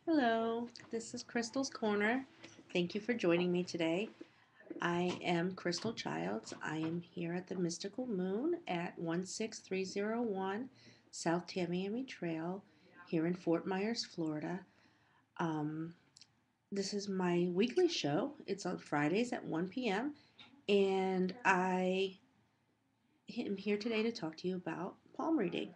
Hello, this is Crystal's Corner. Thank you for joining me today. I am Crystal Childs. I am here at the Mystical Moon at 16301 South Tamiami Trail here in Fort Myers, Florida. Um, this is my weekly show. It's on Fridays at 1 p.m. and I am here today to talk to you about palm reading.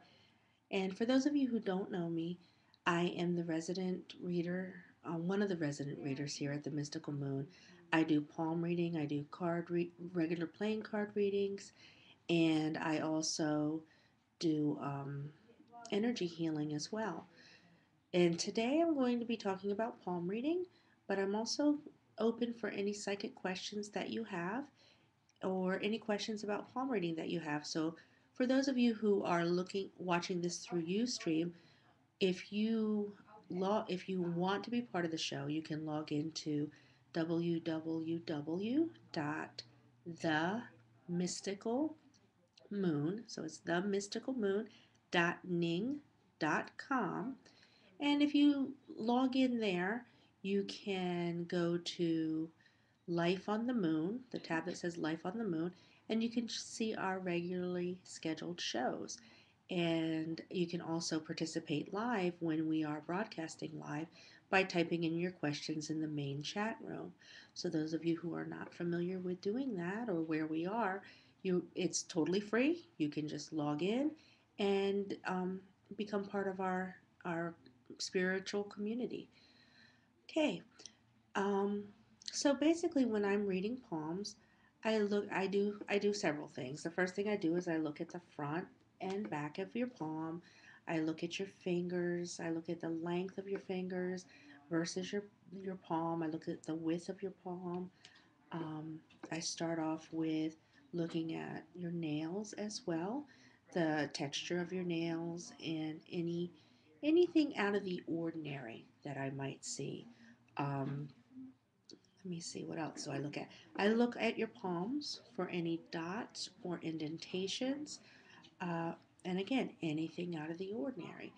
And for those of you who don't know me, I am the resident reader, one of the resident readers here at the Mystical Moon. I do palm reading, I do regular playing card readings, and I also do energy healing as well. And today I'm going to be talking about palm reading, but I'm also open for any psychic questions that you have or any questions about palm reading that you have. So for those of you who are watching this through Ustream, if you want to be part of the show, you can log into www.themysticalmoon, so it's themysticalmoon.ning.com, and if you log in there, you can go to Life on the Moon, the tab that says Life on the Moon, and you can see our regularly scheduled shows. And you can also participate live when we are broadcasting live by typing in your questions in the main chat room. So those of you who are not familiar with doing that or where we are, it's totally free. You can just log in and become part of our spiritual community. Okay, um, so basically, when I'm reading palms, I do several things. The first thing I do is I look at the front and back of your palm. I look at your fingers. I look at the length of your fingers versus your palm. I look at the width of your palm. Um, I start off with looking at your nails as well, the texture of your nails, and anything out of the ordinary that I might see. Um, Let me see, what else do I look at? I look at your palms for any dots or indentations, uh, and again, anything out of the ordinary.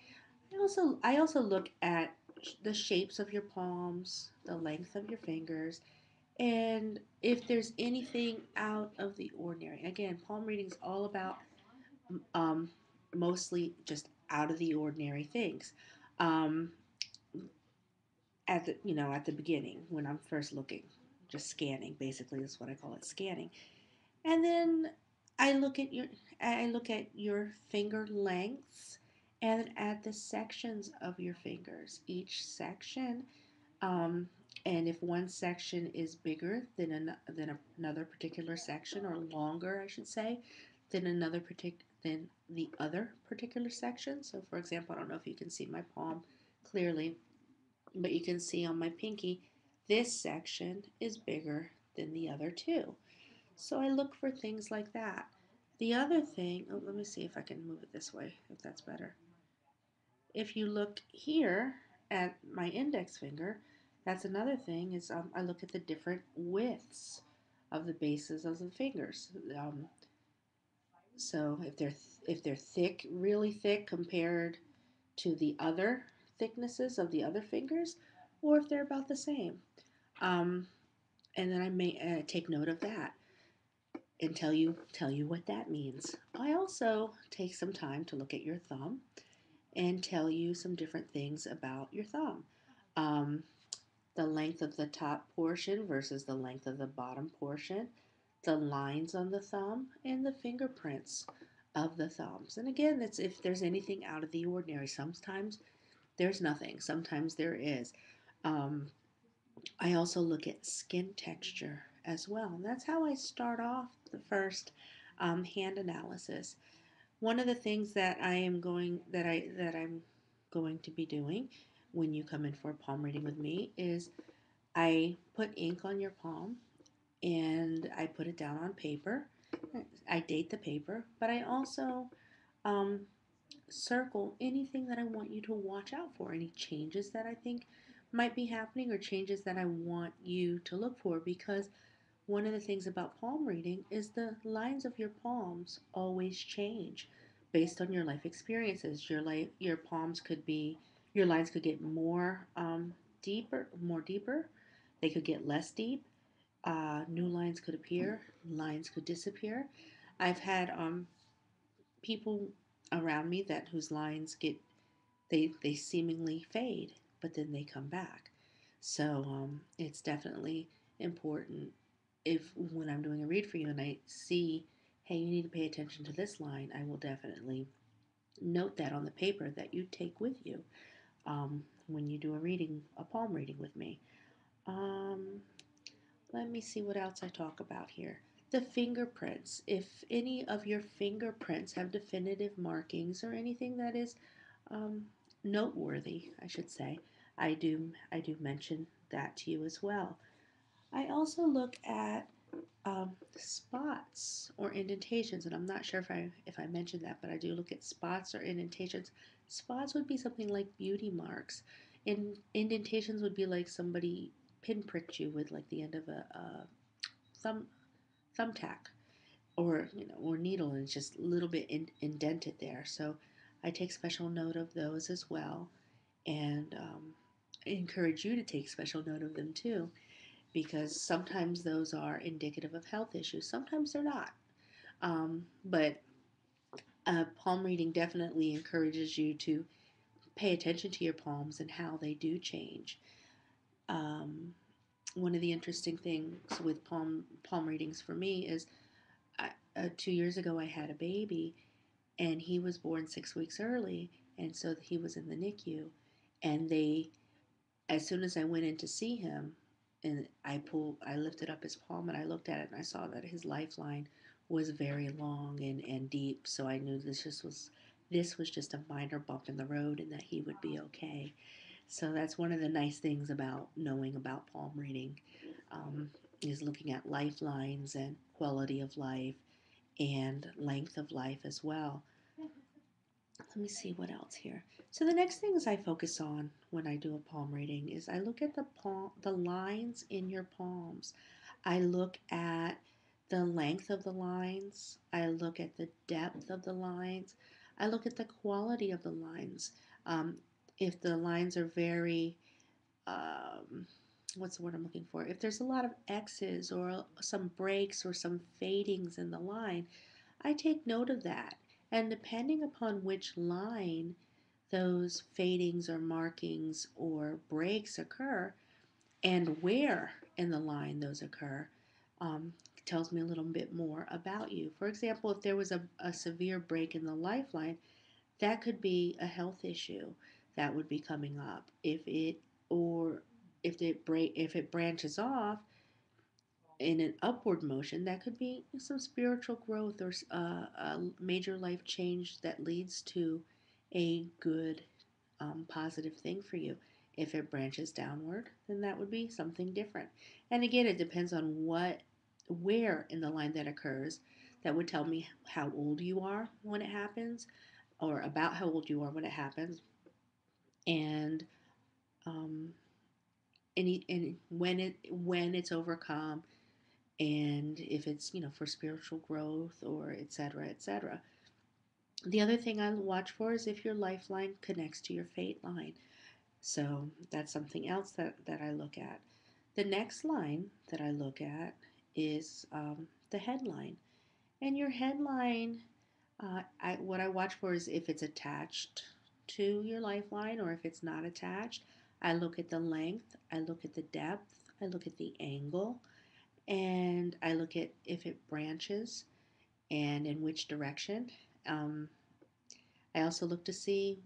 I also look at the shapes of your palms, the length of your fingers, and if there's anything out of the ordinary. Again, palm reading is all about um, mostly just out of the ordinary things. Um, at the beginning when I'm first looking, just scanning. Basically, is what I call it, scanning. And then I look at your I look at your finger lengths and at the sections of your fingers. Each section, um, and if one section is bigger than another particular section, or longer, I should say, than the other particular section. So, for example, I don't know if you can see my palm clearly, but you can see on my pinky, this section is bigger than the other two. So I look for things like that. The other thing, let me see if I can move it this way, if that's better. If you look here at my index finger, that's another thing is I look at the different widths of the bases of the fingers. So if they're thick, really thick compared to the other thicknesses of the other fingers, or if they're about the same. Um, and then I may take note of that and tell you what that means. I also take some time to look at your thumb and tell you some different things about your thumb. Um, the length of the top portion versus the length of the bottom portion, the lines on the thumb, and the fingerprints of the thumbs. And again, that's if there's anything out of the ordinary. Sometimes there's nothing, sometimes there is. Um, I also look at skin texture as well. And that's how I start off the first hand analysis. One of the things that I'm going to be doing when you come in for a palm reading with me is I put ink on your palm and I put it down on paper. I date the paper, but I also um, circle anything that I want you to watch out for, any changes that I think might be happening or changes that I want you to look for, because one of the things about palm reading is the lines of your palms always change based on your life experiences. Your palms could be Your lines could get more deeper. They could get less deep. New lines could appear. Lines could disappear. I've had people around me that whose lines get they seemingly fade, but then they come back. So it's definitely important if when I'm doing a read for you and I see, hey, you need to pay attention to this line, I will definitely note that on the paper that you take with you when you do a palm reading with me. Um, Let me see what else I talk about here. The fingerprints. If any of your fingerprints have definitive markings or anything that is um, noteworthy, I should say, I do mention that to you as well. I also look at spots or indentations, and I'm not sure if I mentioned that, but I do look at spots or indentations. Spots would be something like beauty marks. Indentations would be like somebody pinpricked you with like the end of a thumb thumbtack or or needle, and it's just a little bit indented there. So I take special note of those as well, and I encourage you to take special note of them too, because sometimes those are indicative of health issues. Sometimes they're not. But palm reading definitely encourages you to pay attention to your palms and how they do change. Um, One of the interesting things with palm readings for me is 2 years ago I had a baby, and he was born 6 weeks early, and so he was in the NICU, and they as soon as I went in to see him, and I lifted up his palm and I looked at it and I saw that his lifeline was very long and deep. So I knew this was just a minor bump in the road and that he would be okay. So that's one of the nice things about knowing about palm reading, um, is looking at lifelines and quality of life and length of life as well. Let me see what else here. So the next things I focus on when I do a palm reading is I look at the lines in your palms. I look at the length of the lines. I look at the depth of the lines. I look at the quality of the lines. Um, if the lines are very, um, what's the word I'm looking for? If there's a lot of X's or some breaks or some fadings in the line, I take note of that. And depending upon which line those fadings or markings or breaks occur and where in the line those occur, um, tells me a little bit more about you. For example, if there was a severe break in the lifeline, that could be a health issue that would be coming up. If it branches off in an upward motion, that could be some spiritual growth or a major life change that leads to a good, positive thing for you. If it branches downward, then that would be something different. And again, it depends on where in the line that occurs. That would tell me how old you are when it happens, or about how old you are when it happens, and um, and when it's overcome, and if it's for spiritual growth or etc etc. The other thing I watch for is if your lifeline connects to your fate line. So that's something else that I look at. The next line that I look at is the headline. And your headline, what I watch for is if it's attached to your lifeline or if it's not attached. I look at the length, I look at the depth, I look at the angle, and I look at if it branches and in which direction. Um, I also look to see,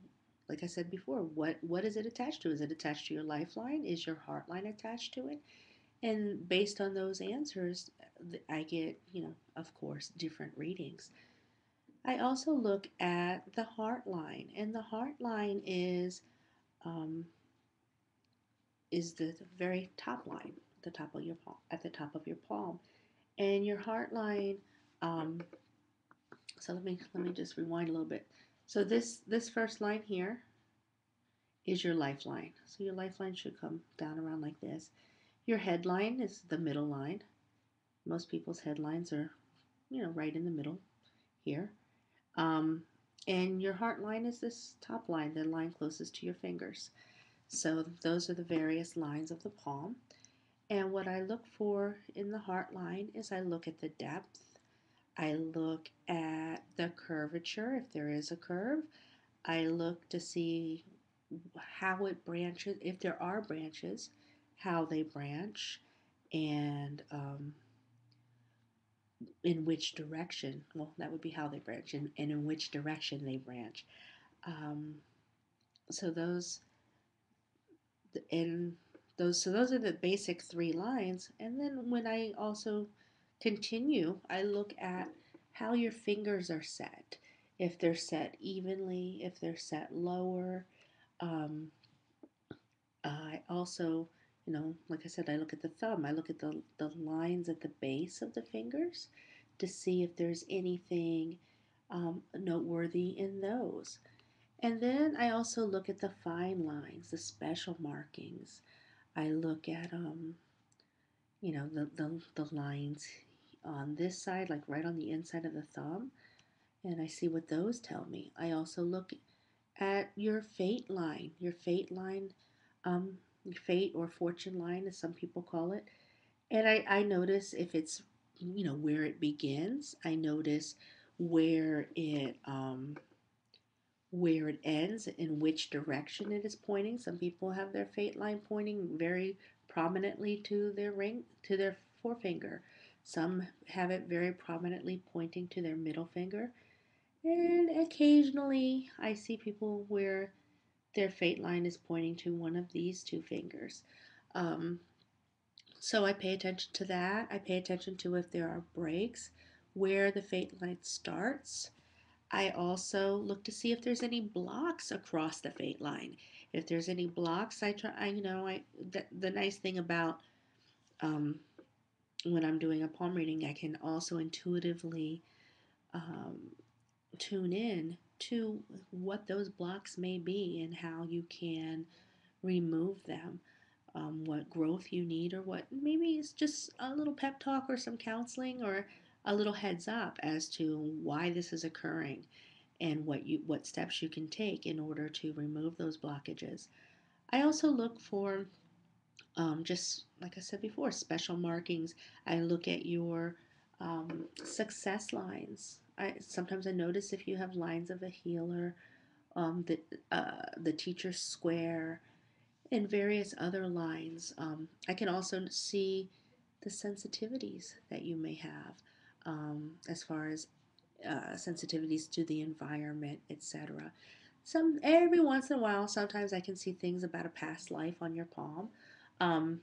like I said before, what is it attached to? Is it attached to your lifeline? Is your heart line attached to it? And based on those answers, I get, of course, different readings. I also look at the heart line, and the heart line um, is the very top line, the top of your palm, at the top of your palm, and your heart line. Um, so let me just rewind a little bit. So this first line here is your lifeline. So your lifeline should come down around like this. Your headline is the middle line. Most people's headlines are, right in the middle here. Um, And your heart line is this top line, the line closest to your fingers. So those are the various lines of the palm. And what I look for in the heart line is I look at the depth, I look at the curvature, if there is a curve. I look to see how it branches, if there are branches, how they branch, and in which direction. Well, that would be how they branch, and in which direction they branch. Um, so those and those are the basic three lines. And then when I also continue, I look at how your fingers are set. If they're set evenly, if they're set lower. Um, I also, like I said, I look at the thumb. I look at the lines at the base of the fingers to see if there's anything noteworthy in those. And then I also look at the fine lines, the special markings. I look at the lines on this side, like right on the inside of the thumb, and I see what those tell me. I also look at um, your fate or fortune line, as some people call it, and I notice if it's where it begins. I notice where it ends, in which direction it is pointing. Some people have their fate line pointing very prominently to their forefinger. Some have it very prominently pointing to their middle finger. And occasionally I see people where their fate line is pointing to one of these two fingers. Um, so I pay attention to that. I pay attention to if there are breaks, where the fate line starts. I also look to see if there's any blocks across the fate line. If there's any blocks, I try. The nice thing about um, when I'm doing a palm reading, I can also intuitively um, tune in to what those blocks may be and how you can remove them. What growth you need, or what maybe it's just a little pep talk or some counseling or a little heads up as to why this is occurring and what steps you can take in order to remove those blockages. I also look for just like I said before, special markings. I look at your success lines. Sometimes I notice if you have lines of a healer, the teacher square, and various other lines. I can also see the sensitivities that you may have, as far as sensitivities to the environment, etc. Every once in a while, sometimes I can see things about a past life on your palm. Um,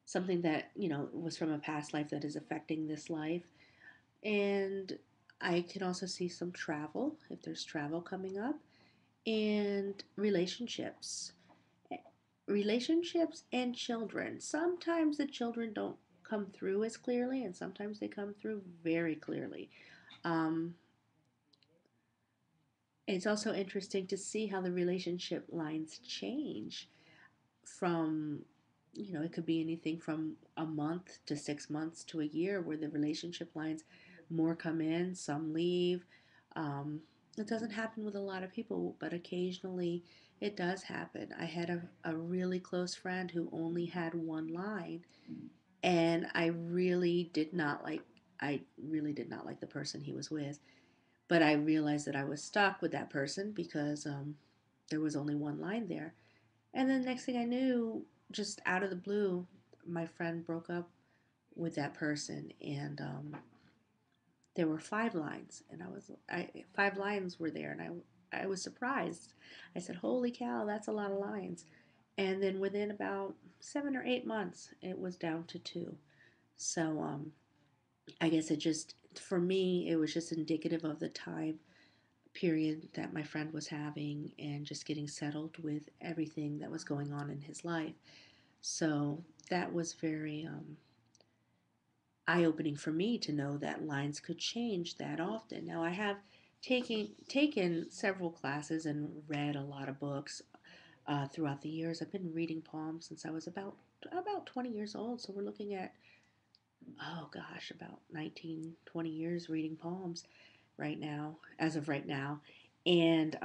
Something that was from a past life that is affecting this life, and I can also see some travel if there's travel coming up, and relationships and children. Sometimes the children don't come through as clearly, and sometimes they come through very clearly. Um, it's also interesting to see how the relationship lines change from, it could be anything from a month to 6 months to a year, where the relationship lines more come in, some leave. Um, it doesn't happen with a lot of people, but occasionally it does happen. I had a really close friend who only had one line, and I really did not like the person he was with. But I realized that I was stuck with that person because there was only one line there. And then next thing I knew, just out of the blue, my friend broke up with that person, and there were five lines, and five lines were there, and I was surprised. I said, "Holy cow, that's a lot of lines!" And then within about 7 or 8 months, it was down to two. So I guess for me, it was just indicative of the time period that my friend was having and just getting settled with everything that was going on in his life. So that was very eye opening for me to know that lines could change that often. Now, I have taken several classes and read a lot of books throughout the years. I've been reading palms since I was about 20 years old. So we're looking at, oh gosh, about 19, 20 years reading palms. right now, as of right now. And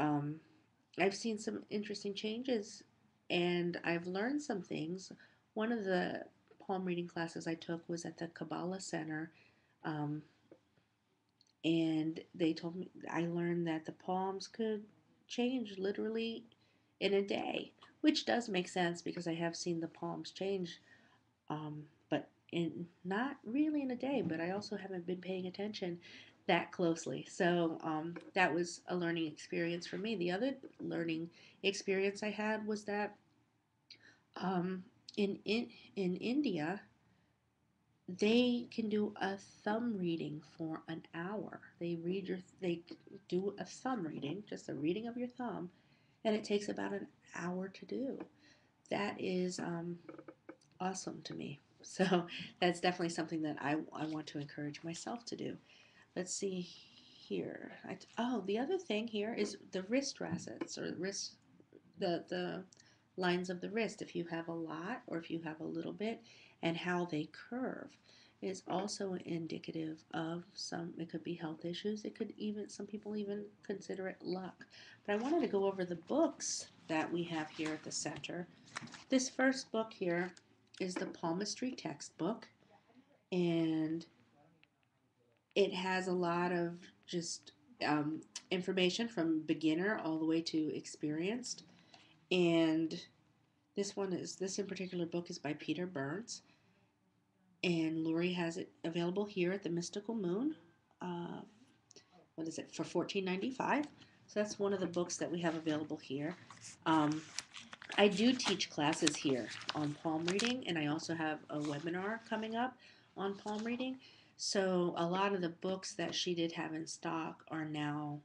I've seen some interesting changes and I've learned some things. One of the palm reading classes I took was at the Kabbalah Center. Um, and they told me I learned that the palms could change literally in a day, which does make sense because I have seen the palms change, but in not really in a day. But I also haven't been paying attention that closely, so that was a learning experience for me. The other learning experience I had was that um, in India they can do a thumb reading for an hour. They do a thumb reading, just a reading of your thumb, and it takes about an hour to do. That is awesome to me. So that's definitely something that I want to encourage myself to do. Let's see here. The other thing here is the wrist facets or the lines of the wrist. If you have a lot or if you have a little bit, and how they curve is also indicative of some. It could be health issues. It could even some people even consider it luck. But I wanted to go over the books that we have here at the center. This first book here is the Palmistry Textbook, and it has a lot of just information from beginner all the way to experienced. And this in particular book is by Peter Burns, and Lori has it available here at the Mystical Moon. Uh, what is it for $14.95? So that's one of the books that we have available here. Um, I do teach classes here on palm reading, and I also have a webinar coming up on palm reading. So a lot of the books that she did have in stock are now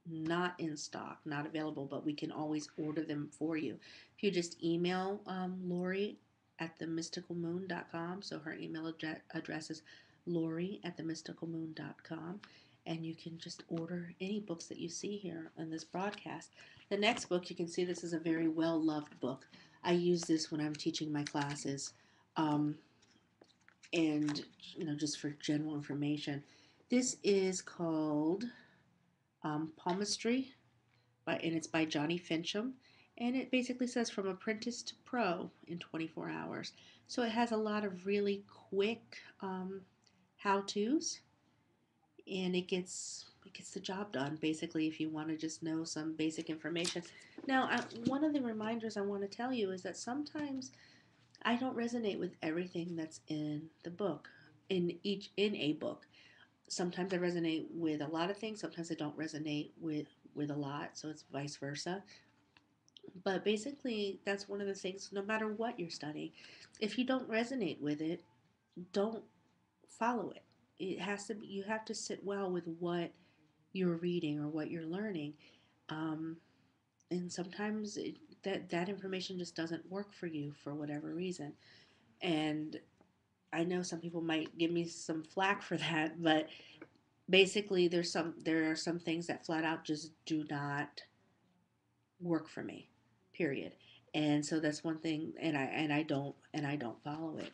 not in stock, not available, but we can always order them for you. If you just email Lori at themysticalmoon.com, so her email address is Lori at themysticalmoon.com, and you can just order any books that you see here on this broadcast. The next book, you can see this is a very well-loved book. I use this when I'm teaching my classes, um, and just for general information. This is called Palmistry, and it's by Johnny Fincham, and it basically says from apprentice to pro in 24 hours. So it has a lot of really quick how-tos, and it gets the job done. Basically, if you want to just know some basic information. Now, one of the reminders I want to tell you is that sometimes I don't resonate with everything that's in the book, in a book. Sometimes I resonate with a lot of things. Sometimes I don't resonate with a lot. So it's vice versa. But basically, that's one of the things. No matter what you're studying, if you don't resonate with it, don't follow it. It has to be. You have to sit well with what you're reading or what you're learning. Um, and sometimes that information just doesn't work for you for whatever reason. And I know some people might give me some flack for that, but basically there are some things that flat out just do not work for me. Period. And so that's one thing, and I don't follow it.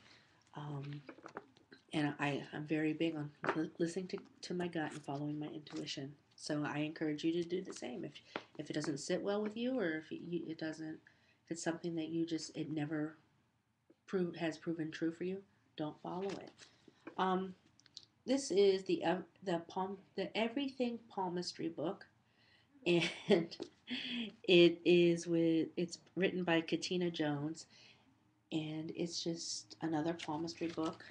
Um, and I'm very big on listening to my gut and following my intuition. So I encourage you to do the same. If it doesn't sit well with you, or it doesn't, if it's something that it never has proven true for you, don't follow it. Um, this is the Everything Palmistry book, and it's written by Katina Jones, and it's just another palmistry book.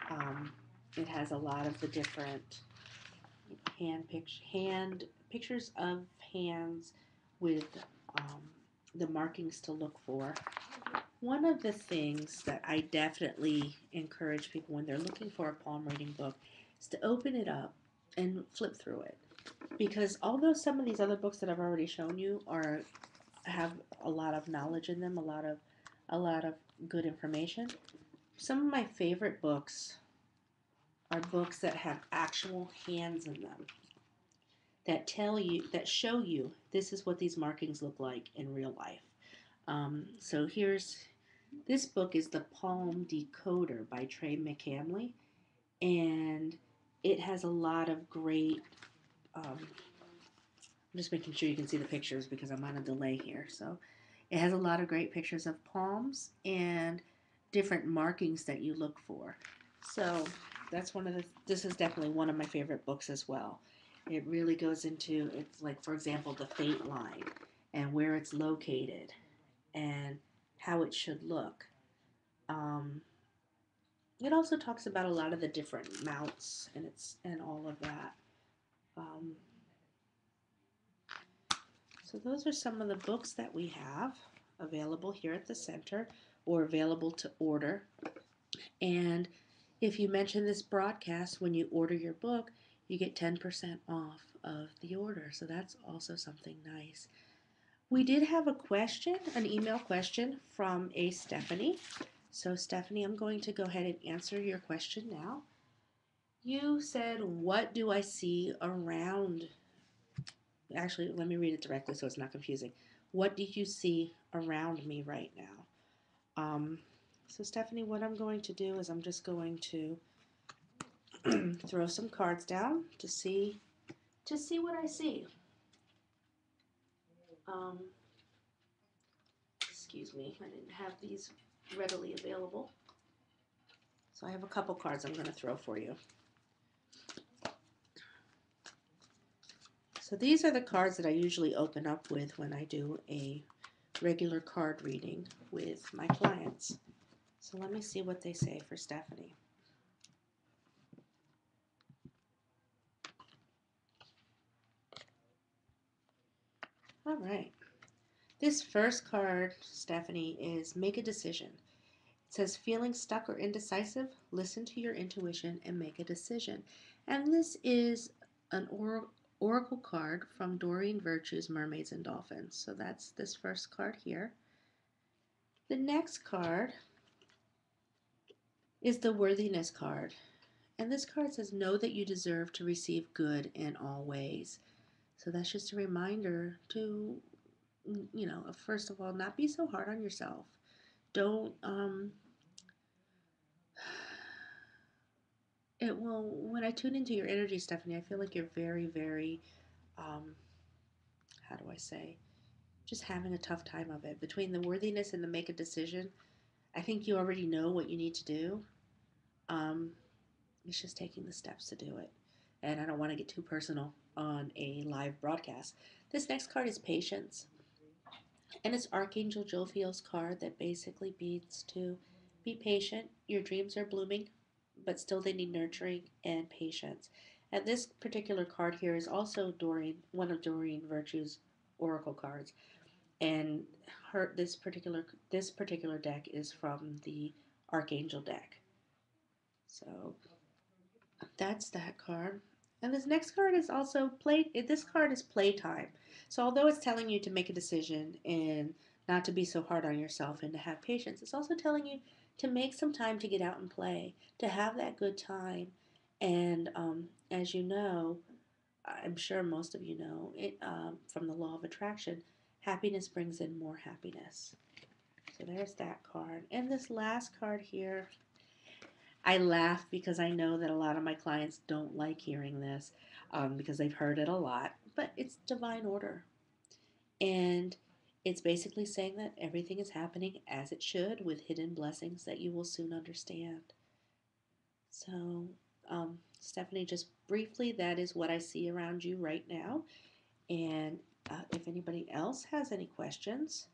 Um, it has a lot of the different hand pictures of hands with um, the markings to look for. One of the things that I definitely encourage people when they're looking for a palm reading book is to open it up and flip through it. Because although some of these other books that I've already shown you have a lot of knowledge in them, a lot of good information, some of my favorite books are books that have actual hands in them that show you this is what these markings look like in real life. So this book is the Palm Decoder by Trey Mccann, and it has a lot of great I'm just making sure you can see the pictures because I'm on a delay here. So it has a lot of great pictures of palms and different markings that you look for. So that's this is definitely one of my favorite books as well. It really goes into, it's like, for example, the fate line and where it's located and how it should look. Um, it also talks about a lot of the different mounts and all of that. Um, So those are some of the books that we have available here at the center or available to order. And if you mention this broadcast when you order your book, you get 10% off of the order. So that's also something nice. We did have a question, an email question from a Stephanie. So Stephanie, I'm going to go ahead and answer your question now. You said, what do I see around? Actually, let me read it directly so it's not confusing. What do you see around me right now? So Stephanie, what I'm going to do is I'm just going to throw some cards down to see what I see. Um, excuse me, I didn't have these readily available. So I have a couple cards I'm going to throw for you. So these are the cards that I usually open up with when I do a regular card reading with my clients. So let me see what they say for Stephanie. All right. This first card, Stephanie, is make a decision. It says, feeling stuck or indecisive, listen to your intuition and make a decision. And this is an oracle card from Doreen Virtue's Mermaids and Dolphins. So that's this first card here. The next card is the Worthiness card. And this card says, know that you deserve to receive good in all ways. So that's just a reminder to, first of all, not be so hard on yourself. Don't, when I tune into your energy, Stephanie, I feel like you're very, very, how do I say, just having a tough time of it. Between the worthiness and the make a decision, I think you already know what you need to do. It's just taking the steps to do it. And I don't want to get too personal on a live broadcast. This next card is Patience. And it's Archangel Jophiel's card that basically beats to be patient. Your dreams are blooming, but still they need nurturing and patience. And this particular card here is also one of Doreen Virtue's oracle cards. And this particular deck is from the Archangel deck. So that's that card. And this next card is also this card is playtime. So although it's telling you to make a decision and not to be so hard on yourself and to have patience, it's also telling you to make some time to get out and play, to have that good time. And as you know, I'm sure most of you know, from the law of attraction, happiness brings in more happiness. So there's that card. And this last card here, I laugh because I know that a lot of my clients don't like hearing this because they've heard it a lot, but it's divine order. And it's basically saying that everything is happening as it should with hidden blessings that you will soon understand. So, Stephanie, just briefly, that is what I see around you right now. And if anybody else has any questions,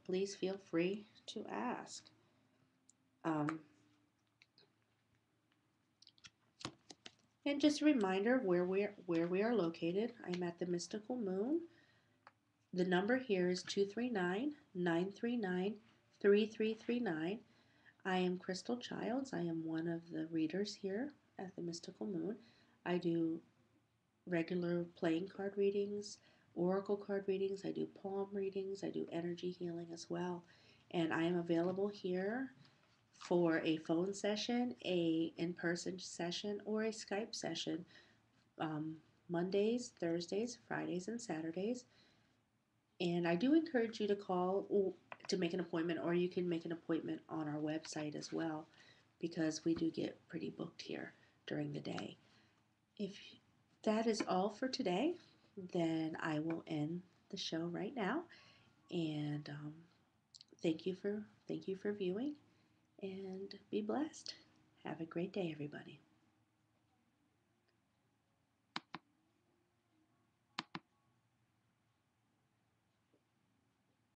please feel free to ask. And just a reminder where we are located. I'm at the Mystical Moon. The number here is 239-939-3339. I am Crystal Childs. I am one of the readers here at the Mystical Moon. I do regular playing card readings, oracle card readings. I do palm readings. I do energy healing as well. And I am available here for a phone session, a in-person session, or a Skype session, Mondays, Thursdays, Fridays, and Saturdays. And I do encourage you to call to make an appointment, or you can make an appointment on our website as well, because we do get pretty booked here during the day. that is all for today. Then I will end the show right now. And thank you for viewing, and be blessed. Have a great day, everybody.